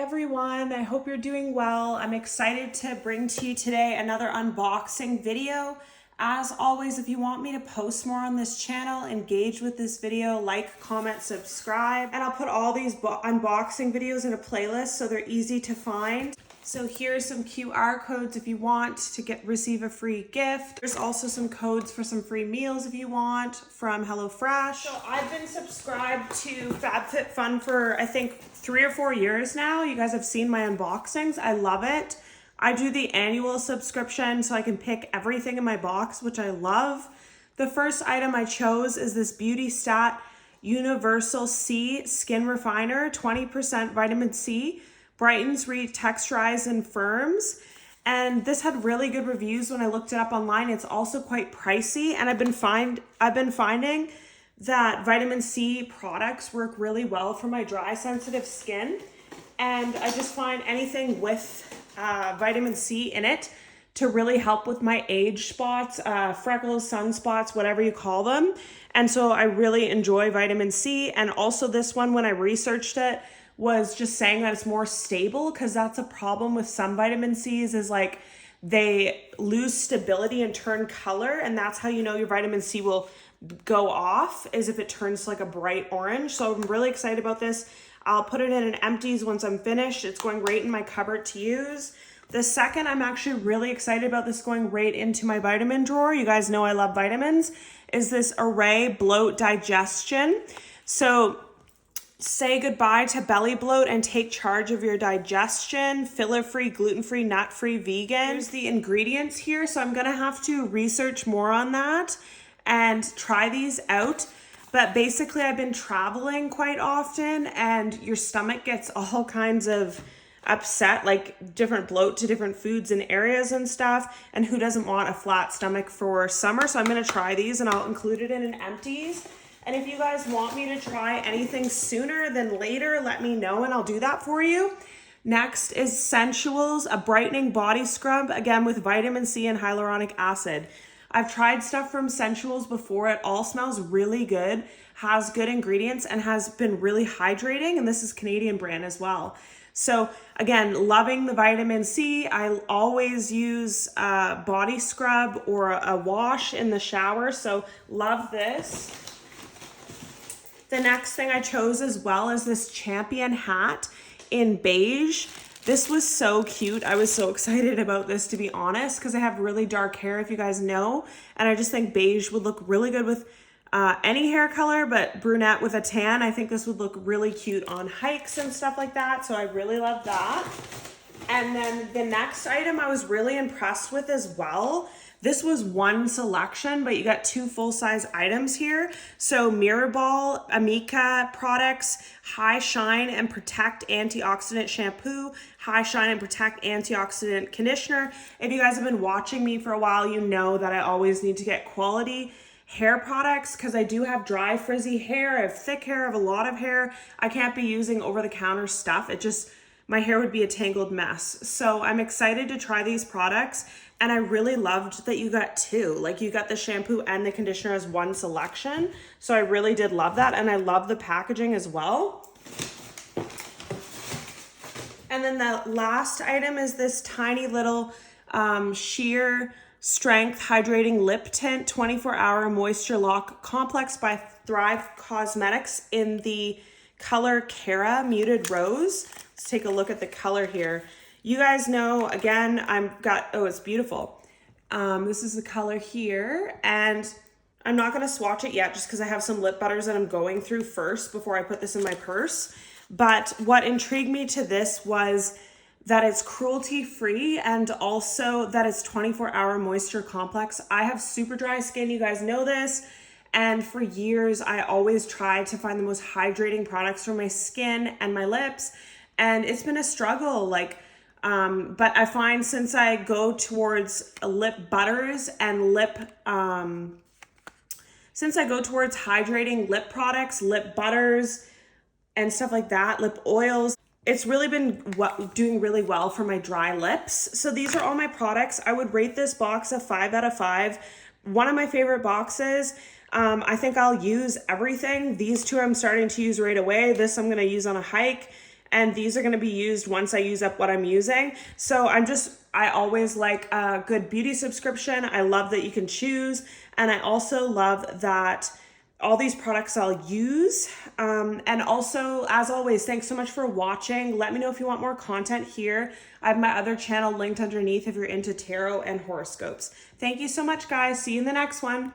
everyone, I hope you're doing well. I'm excited to bring to you today another unboxing video. As always, if you want me to post more on this channel, engage with this video, like, comment, subscribe, and I'll put all these unboxing videos in a playlist so they're easy to find. So here's some QR codes if you want to receive a free gift. There's also some codes for some free meals if you want from HelloFresh. So I've been subscribed to Fabfitfun for I think 3 or 4 years now. You guys have seen my unboxings. I love it. I do the annual subscription so I can pick everything in my box, which I love. The first item I chose is this Beauty Stat Universal C Skin Refiner, 20% vitamin C. Brightens, retexturizes, and firms. And this had really good reviews when I looked it up online. It's also quite pricey, and I've been finding that vitamin C products work really well for my dry, sensitive skin. And I just find anything with vitamin C in it to really help with my age spots, freckles, sunspots, whatever you call them. And so I really enjoy vitamin C. And also this one, when I researched it, was just saying that it's more stable, because that's a problem with some vitamin C's is like they lose stability and turn color, and that's how you know your vitamin C will go off, is if it turns like a bright orange. So I'm really excited about this. I'll put it in an empties once I'm finished. It's going right in my cupboard to use. The second, I'm actually really excited about this going right into my vitamin drawer. You guys know I love vitamins. Is this Array Bloat Digestion. So say goodbye to belly bloat and take charge of your digestion. Filler-free, gluten-free, nut-free, vegan. Here's the ingredients here. So I'm gonna have to research more on that and try these out. But basically I've been traveling quite often, and your stomach gets all kinds of upset, like different bloat to different foods and areas and stuff. And who doesn't want a flat stomach for summer? So I'm gonna try these, and I'll include it in an empties. And if you guys want me to try anything sooner than later, let me know and I'll do that for you. Next is Sensuals, a brightening body scrub, again with vitamin C and hyaluronic acid. I've tried stuff from Sensuals before. It all smells really good, has good ingredients, and has been really hydrating. And this is Canadian brand as well. So again, loving the vitamin C. I always use a body scrub or a wash in the shower. So love this. The next thing I chose as well is this Champion hat in beige. This was so cute. I was so excited about this, to be honest, because I have really dark hair, if you guys know. And I just think beige would look really good with any hair color, but brunette with a tan. I think this would look really cute on hikes and stuff like that. So I really love that. And then the next item I was really impressed with as well. This was one selection, but you got 2 full-size items here. So Mirrorball Amika products, High Shine and Protect Antioxidant Shampoo, High Shine and Protect Antioxidant Conditioner. If you guys have been watching me for a while, you know that I always need to get quality hair products, because I do have dry, frizzy hair. I have thick hair, I have a lot of hair. I can't be using over-the-counter stuff. My hair would be a tangled mess. So I'm excited to try these products. And I really loved that you got 2. Like, you got the shampoo and the conditioner as one selection. So I really did love that. And I love the packaging as well. And then the last item is this tiny little sheer strength hydrating lip tint 24-hour moisture lock complex by Thrive Cosmetics in the color Cara Muted Rose. Let's take a look at the color here. You guys know, again, oh, it's beautiful. This is the color here, and I'm not gonna swatch it yet just because I have some lip butters that I'm going through first before I put this in my purse. But what intrigued me to this was that it's cruelty-free, and also that it's 24-hour moisture complex. I have super dry skin, you guys know this. And for years, I always try to find the most hydrating products for my skin and my lips. And it's been a struggle, but I find since I go towards lip butters and since I go towards hydrating lip products, lip butters, and stuff like that, lip oils, it's really been doing really well for my dry lips. So these are all my products. I would rate this box a 5 out of 5. One of my favorite boxes. I think I'll use everything. These 2 I'm starting to use right away. This I'm gonna use on a hike. and these are going to be used once I use up what I'm using. So I always like a good beauty subscription. I love that you can choose, and I also love that all these products I'll use. And also, as always, thanks so much for watching. Let me know if you want more content here. I have my other channel linked underneath if you're into tarot and horoscopes. Thank you so much, guys. See you in the next one.